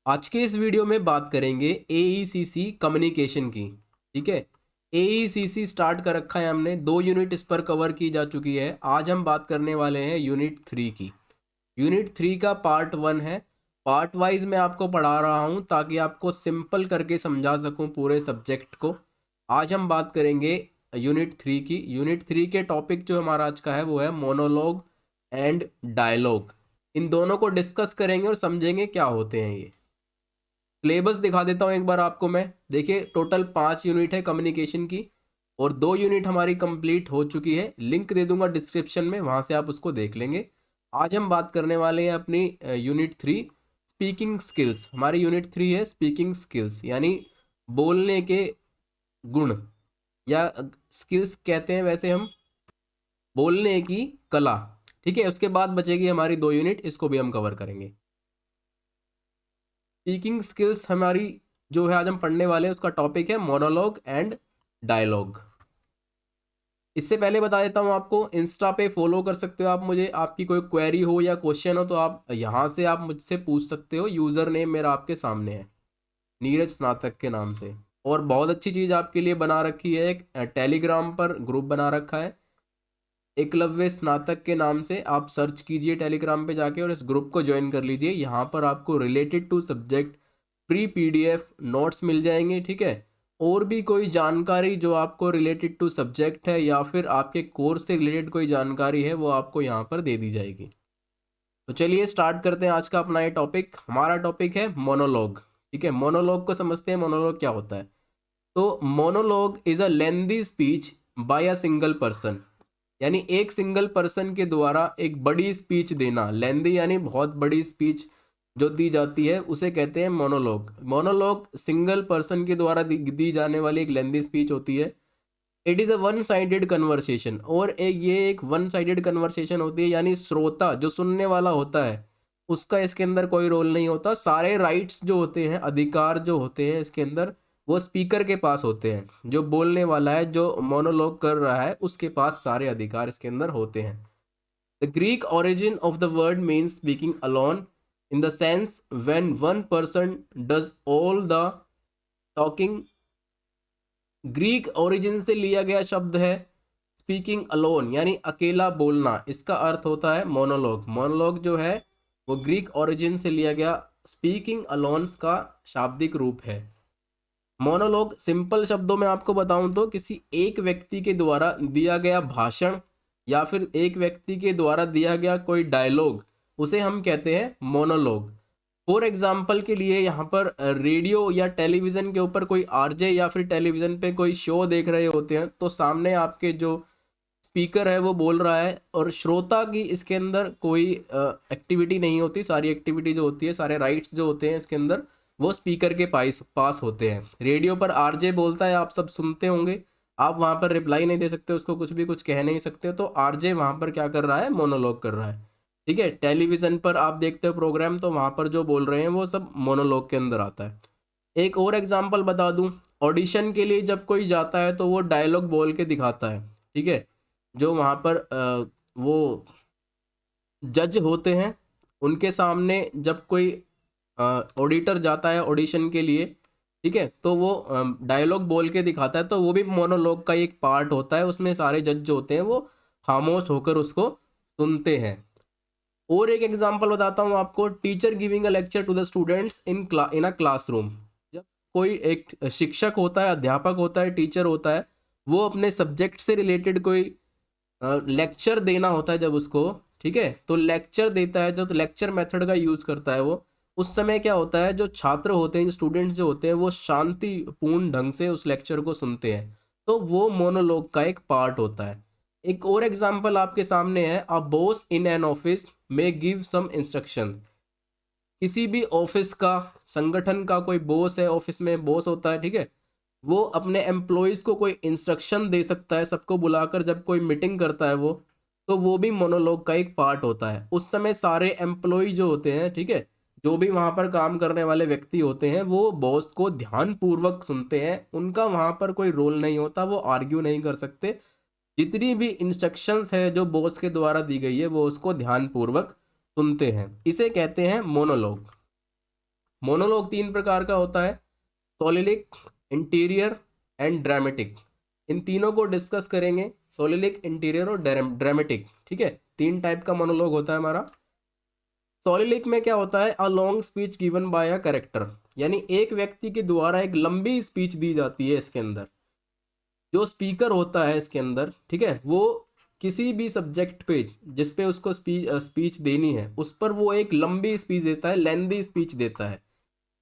आज के इस वीडियो में बात करेंगे AECC कम्युनिकेशन की। ठीक है, AECC स्टार्ट कर रखा है हमने, 2 यूनिट इस पर कवर की जा चुकी है। आज हम बात करने वाले हैं यूनिट 3 की। यूनिट 3 का पार्ट 1 है। पार्ट वाइज मैं आपको पढ़ा रहा हूँ ताकि आपको सिंपल करके समझा सकूँ पूरे सब्जेक्ट को। आज हम बात करेंगे यूनिट 3 की। यूनिट 3 के टॉपिक जो हमारा आज का है वो है मोनोलॉग एंड डायलॉग। इन दोनों को डिस्कस करेंगे और समझेंगे क्या होते हैं ये। सिलेबस दिखा देता हूँ एक बार आपको मैं। देखिए, टोटल 5 यूनिट है कम्युनिकेशन की और 2 यूनिट हमारी कंप्लीट हो चुकी है। लिंक दे दूंगा डिस्क्रिप्शन में, वहां से आप उसको देख लेंगे। आज हम बात करने वाले हैं अपनी यूनिट 3 स्पीकिंग स्किल्स। हमारी यूनिट 3 है स्पीकिंग स्किल्स, यानी बोलने के गुण, या स्किल्स कहते हैं वैसे हम, बोलने की कला। ठीक है, उसके बाद बचेगी हमारी 2 यूनिट, इसको भी हम कवर करेंगे। स्पीकिंग स्किल्स हमारी जो है आज हम पढ़ने वाले हैं, उसका टॉपिक है मोनोलॉग एंड डायलॉग। इससे पहले बता देता हूँ आपको, इंस्टा पे फॉलो कर सकते हो आप मुझे। आपकी कोई क्वेरी हो या क्वेश्चन हो तो आप यहाँ से आप मुझसे पूछ सकते हो। यूज़र नेम मेरा आपके सामने है, नीरज स्नातक के नाम से। और बहुत अच्छी चीज़ आपके लिए बना रखी है, एक टेलीग्राम पर ग्रुप बना रखा है एकलव्य स्नातक के नाम से। आप सर्च कीजिए टेलीग्राम पे जाके और इस ग्रुप को ज्वाइन कर लीजिए। यहाँ पर आपको related to subject free PDF notes मिल जाएंगे। ठीक है, और भी कोई जानकारी जो आपको रिलेटेड टू सब्जेक्ट है या फिर आपके कोर्स से रिलेटेड कोई जानकारी है वो आपको यहाँ पर दे दी जाएगी। तो चलिए स्टार्ट करते हैं आज का अपना ये टॉपिक। हमारा टॉपिक है मोनोलॉग। ठीक है, मोनोलॉग को समझते हैं। मोनोलॉग क्या होता है? तो monologue is a lengthy speech bye a single person, यानी एक सिंगल पर्सन के द्वारा एक बड़ी स्पीच देना। लेंदी यानी बहुत बड़ी स्पीच जो दी जाती है उसे कहते हैं मोनोलॉग। मोनोलॉग सिंगल पर्सन के द्वारा दी जाने वाली एक लेंदी स्पीच होती है। It is a one sided conversation, और ये एक वन साइडेड कन्वर्सेशन होती है, यानी श्रोता जो सुनने वाला होता है उसका इसके अंदर कोई रोल नहीं होता। सारे राइट्स जो होते हैं, अधिकार जो होते हैं इसके अंदर, वो स्पीकर के पास होते हैं। जो बोलने वाला है, जो मोनोलॉग कर रहा है, उसके पास सारे अधिकार इसके अंदर होते हैं। The Greek origin of the word means speaking alone in the sense when one person does all the talking। Greek origin से लिया गया शब्द है स्पीकिंग अलोन, यानी अकेला बोलना। इसका अर्थ होता है मोनोलॉग। मोनोलॉग जो है वो ग्रीक ओरिजिन से लिया गया स्पीकिंग अलोन्स का शाब्दिक रूप है। मोनोलॉग सिंपल शब्दों में आपको बताऊं तो किसी एक व्यक्ति के द्वारा दिया गया भाषण या फिर एक व्यक्ति के द्वारा दिया गया कोई डायलॉग, उसे हम कहते हैं मोनोलॉग। फॉर एग्जाम्पल के लिए यहाँ पर रेडियो या टेलीविज़न के ऊपर कोई आरजे या फिर टेलीविज़न पे कोई शो देख रहे होते हैं, तो सामने आपके जो स्पीकर है वो बोल रहा है और श्रोता की इसके अंदर कोई एक्टिविटी नहीं होती। सारी एक्टिविटी जो होती है, सारे राइट्स जो होते हैं इसके अंदर, वो स्पीकर के पास पास होते हैं। रेडियो पर आरजे बोलता है, आप सब सुनते होंगे। आप वहाँ पर रिप्लाई नहीं दे सकते, उसको कुछ भी कुछ कह नहीं सकते, तो आरजे वहाँ पर क्या कर रहा है? मोनोलॉग कर रहा है। ठीक है, टेलीविज़न पर आप देखते हो प्रोग्राम, तो वहाँ पर जो बोल रहे हैं वो सब मोनोलॉग के अंदर आता है। एक और एग्जांपल बता दूं, ऑडिशन के लिए जब कोई जाता है तो वो डायलॉग बोल के दिखाता है। ठीक है, जो वहाँ पर वो जज होते हैं, उनके सामने जब कोई ऑडिटर जाता है ऑडिशन के लिए, ठीक है, तो वो डायलॉग बोल के दिखाता है, तो वो भी मोनोलॉग का एक पार्ट होता है। उसमें सारे जज जो होते हैं वो खामोश होकर उसको सुनते हैं। और एक एग्जांपल बताता हूँ आपको, teacher giving a lecture to the students in a classroom. जब कोई एक शिक्षक होता है, अध्यापक होता है, टीचर होता है, वो अपने सब्जेक्ट से रिलेटेड कोई लेक्चर देना होता है जब उसको, ठीक है, तो लेक्चर देता है जब, लेक्चर मेथड का यूज़ करता है वो, उस समय क्या होता है, जो छात्र होते हैं, जो स्टूडेंट्स जो होते हैं, वो शांतिपूर्ण ढंग से उस लेक्चर को सुनते हैं, तो वो मोनोलॉग का एक पार्ट होता है। एक और एग्जांपल आपके सामने है, a boss in an office में गिव सम इंस्ट्रक्शन। किसी भी ऑफिस का, संगठन का कोई बॉस है, ऑफिस में बॉस होता है, ठीक है, वो अपने एम्प्लॉयज़ को कोई इंस्ट्रक्शन दे सकता है, सबको बुलाकर जब कोई मीटिंग करता है वो, तो वो भी मोनोलॉग का एक पार्ट होता है। उस समय सारे एम्प्लॉय जो होते हैं, ठीक है, जो भी वहाँ पर काम करने वाले व्यक्ति होते हैं, वो बॉस को ध्यानपूर्वक सुनते हैं। उनका वहाँ पर कोई रोल नहीं होता, वो आर्ग्यू नहीं कर सकते। जितनी भी इंस्ट्रक्शंस है जो बॉस के द्वारा दी गई है वो उसको ध्यानपूर्वक सुनते हैं। इसे कहते हैं मोनोलॉग। मोनोलॉग 3 प्रकार का होता है, सोलिलिक, इंटीरियर एंड ड्रामेटिक। इन तीनों को डिस्कस करेंगे, सोलिलिक, इंटीरियर और ड्रामेटिक। ठीक है, 3 टाइप का मोनोलॉग होता है हमारा। सोलिलिक में क्या होता है, a long speech given by a character, यानी एक व्यक्ति के द्वारा एक लंबी स्पीच दी जाती है। इसके अंदर जो स्पीकर होता है इसके अंदर, ठीक है, वो किसी भी सब्जेक्ट पे जिस पे उसको स्पीच देनी है उस पर वो एक लंबी स्पीच देता है, लेंदी स्पीच देता है।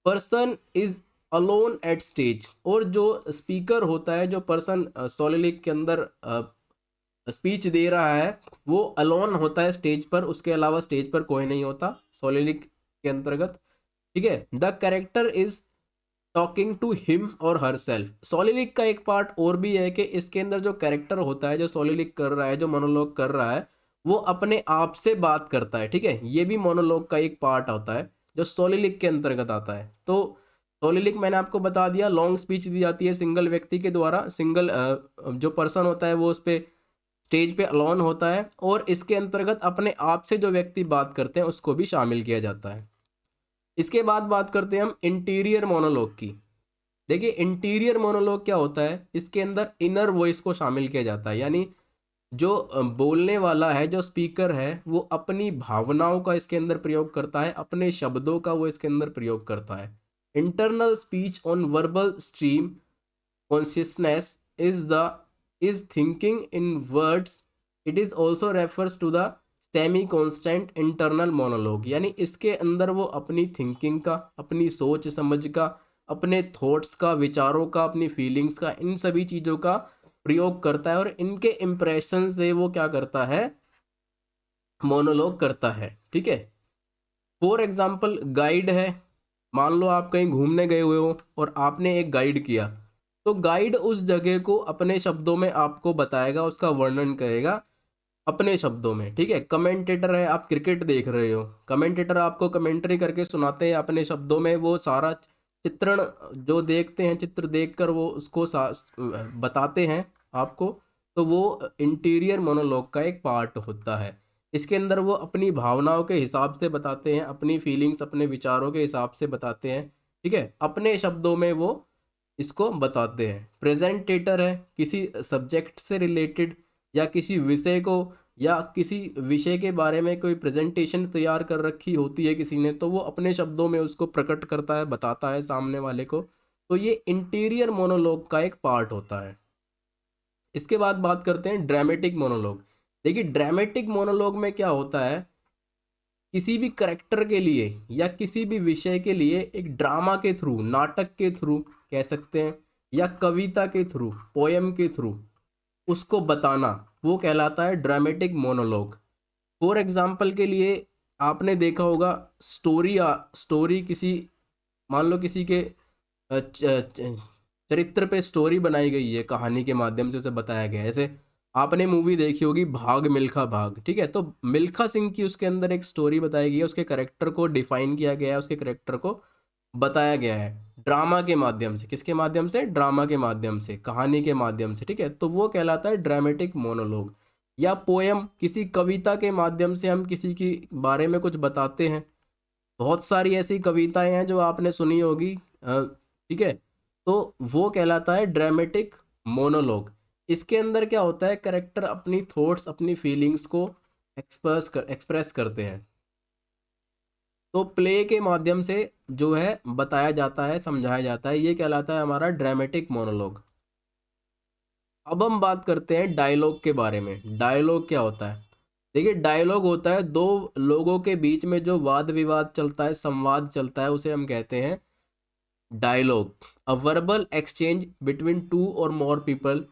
Person is alone at stage, और जो स्पीकर होता है, जो पर्सन सोलिलिक के अंदर स्पीच दे रहा है, वो अलोन होता है स्टेज पर, उसके अलावा स्टेज पर कोई नहीं होता सोलिलिक के अंतर्गत। ठीक है, the character is talking to him और हर सेल्फ। सोलिलिक का एक पार्ट और भी है कि इसके अंदर जो कैरेक्टर होता है, जो सोलिलिक कर रहा है, जो मोनोलॉग कर रहा है, वो अपने आप से बात करता है। ठीक है, ये भी मोनोलॉग का एक पार्ट होता है जो सोलिलिक के अंतर्गत आता है। तो सोलिलिक मैंने आपको बता दिया, लॉन्ग स्पीच दी जाती है सिंगल व्यक्ति के द्वारा, सिंगल जो पर्सन होता है वो उस पे स्टेज पे अलोन होता है, और इसके अंतर्गत अपने आप से जो व्यक्ति बात करते हैं उसको भी शामिल किया जाता है। इसके बाद बात करते हैं हम इंटीरियर मोनोलॉग की। देखिए, इंटीरियर मोनोलॉग क्या होता है, इसके अंदर इनर वॉइस को शामिल किया जाता है, यानी जो बोलने वाला है, जो स्पीकर है, वो अपनी भावनाओं का इसके अंदर प्रयोग करता है, अपने शब्दों का वो इसके अंदर प्रयोग करता है। Internal speech on verbal stream consciousness is thinking in words, it is also refers to the semi constant internal monologue, यानी इसके अंदर वो अपनी थिंकिंग का, अपनी सोच समझ का, अपने थॉट्स का, विचारों का, अपनी फीलिंग्स का, इन सभी चीज़ों का प्रयोग करता है, और इनके इम्प्रेशन से वो क्या करता है, मोनोलॉग करता है। ठीक है, फॉर एग्जाम्पल गाइड है, मान लो आप कहीं घूमने गए हुए हो और आपने एक गाइड किया, तो गाइड उस जगह को अपने शब्दों में आपको बताएगा, उसका वर्णन करेगा अपने शब्दों में। ठीक है, कमेंटेटर है, आप क्रिकेट देख रहे हो, कमेंटेटर आपको कमेंट्री करके सुनाते हैं अपने शब्दों में, वो सारा चित्रण जो देखते हैं, चित्र देखकर वो उसको बताते हैं आपको। तो वो इंटीरियर मोनोलॉग का एक पार्ट होता है। इसके अंदर वो अपनी भावनाओं के हिसाब से बताते हैं, अपनी फीलिंग्स, अपने विचारों के हिसाब से बताते हैं। ठीक है, अपने शब्दों में वो इसको बताते हैं। प्रेजेंटेटर है, किसी सब्जेक्ट से रिलेटेड या किसी विषय को, या किसी विषय के बारे में कोई प्रेजेंटेशन तैयार कर रखी होती है किसी ने, तो वो अपने शब्दों में उसको प्रकट करता है, बताता है सामने वाले को। तो ये इंटीरियर मोनोलॉग का एक पार्ट होता है। इसके बाद बात करते हैं ड्रामेटिक मोनोलॉग। देखिए, ड्रामेटिक मोनोलॉग में क्या होता है, किसी भी करेक्टर के लिए या किसी भी विषय के लिए एक ड्रामा के थ्रू, नाटक के थ्रू कह सकते हैं, या कविता के थ्रू, पोयम के थ्रू उसको बताना, वो कहलाता है ड्रामेटिक मोनोलॉग। फॉर एग्जाम्पल के लिए आपने देखा होगा, स्टोरी किसी, मान लो किसी के चरित्र पे स्टोरी बनाई गई है, कहानी के माध्यम से उसे बताया गया है। जैसे आपने मूवी देखी होगी भाग मिल्खा भाग, ठीक है, तो मिल्खा सिंह की उसके अंदर एक स्टोरी बताई गई है, उसके करेक्टर को डिफाइन किया गया है, उसके करेक्टर को बताया गया है ड्रामा के माध्यम से। किसके माध्यम से, ड्रामा के माध्यम से, कहानी के माध्यम से। ठीक है, तो वो कहलाता है ड्रामेटिक मोनोलॉग। या पोयम, किसी कविता के माध्यम से हम किसी के बारे में कुछ बताते हैं। बहुत सारी ऐसी कविताएं हैं जो आपने सुनी होगी, ठीक है, तो वो कहलाता है ड्रामेटिक मोनोलॉग। इसके अंदर क्या होता है, करेक्टर अपनी थॉट्स, अपनी फीलिंग्स को एक्सप्रेस करते हैं, तो प्ले के माध्यम से जो है बताया जाता है, समझाया जाता है, ये कहलाता है हमारा ड्रामेटिक मोनोलॉग। अब हम बात करते हैं डायलॉग के बारे में। डायलॉग क्या होता है, देखिए, डायलॉग होता है दो लोगों के बीच में जो वाद विवाद चलता है, संवाद चलता है, उसे हम कहते हैं dialogue. A verbal exchange between two और more people.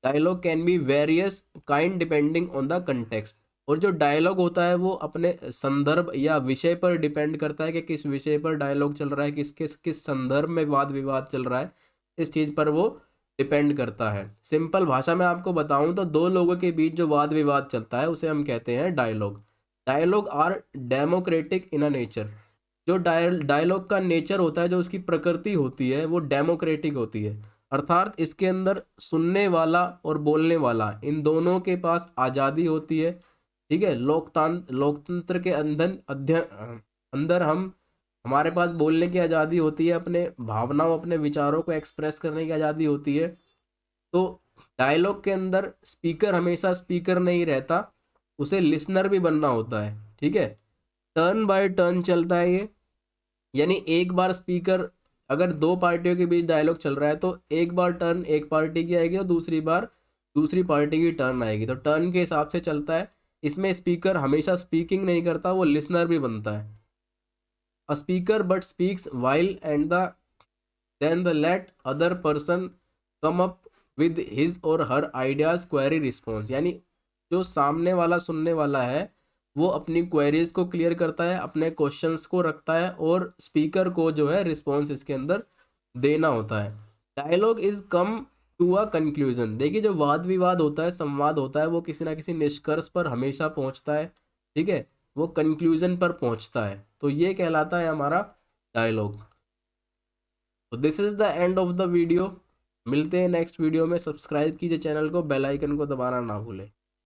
Dialogue can be various kind depending on the context. और जो डायलॉग होता है वो अपने संदर्भ या विषय पर डिपेंड करता है कि किस विषय पर डायलॉग चल रहा है, किस संदर्भ में वाद विवाद चल रहा है, इस चीज़ पर वो डिपेंड करता है। सिंपल भाषा में आपको बताऊं तो दो लोगों के बीच जो वाद विवाद चलता है उसे हम कहते हैं dialogue. Dialogue are democratic in a nature. जो डायलॉग का नेचर होता है, जो उसकी प्रकृति होती है, वो डेमोक्रेटिक होती है, अर्थात इसके अंदर सुनने वाला और बोलने वाला इन दोनों के पास आज़ादी होती है। ठीक है, लोकतंत्र के अंदर हम हमारे पास बोलने की आज़ादी होती है, अपने भावनाओं अपने विचारों को एक्सप्रेस करने की आज़ादी होती है। तो डायलॉग के अंदर स्पीकर हमेशा स्पीकर नहीं रहता, उसे लिसनर भी बनना होता है। ठीक है, टर्न बाय टर्न चलता है ये, यानी एक बार स्पीकर, अगर दो पार्टियों के बीच डायलॉग चल रहा है तो एक बार टर्न एक पार्टी की आएगी और दूसरी बार दूसरी पार्टी की टर्न आएगी, तो टर्न के हिसाब से चलता है। इसमें स्पीकर हमेशा स्पीकिंग नहीं करता, वो लिसनर भी बनता है। A speaker but speaks while and the then the let other person come up with his और हर आइडियाज क्वेरी रिस्पॉन्स, यानी जो सामने वाला सुनने वाला है वो अपनी क्वेरीज को क्लियर करता है, अपने क्वेश्चंस को रखता है और स्पीकर को जो है रिस्पॉन्स इसके अंदर देना होता है। Dialogue is come to a conclusion, देखिए जो वाद विवाद होता है, संवाद होता है, वो किसी ना किसी निष्कर्ष पर हमेशा पहुंचता है। ठीक है, वो कंक्लूजन पर पहुंचता है, तो ये कहलाता है हमारा डायलॉग। तो this is the end of the video. मिलते हैं नेक्स्ट वीडियो में। सब्सक्राइब कीजिए चैनल को, बेल आइकन को दबाना ना भूलें।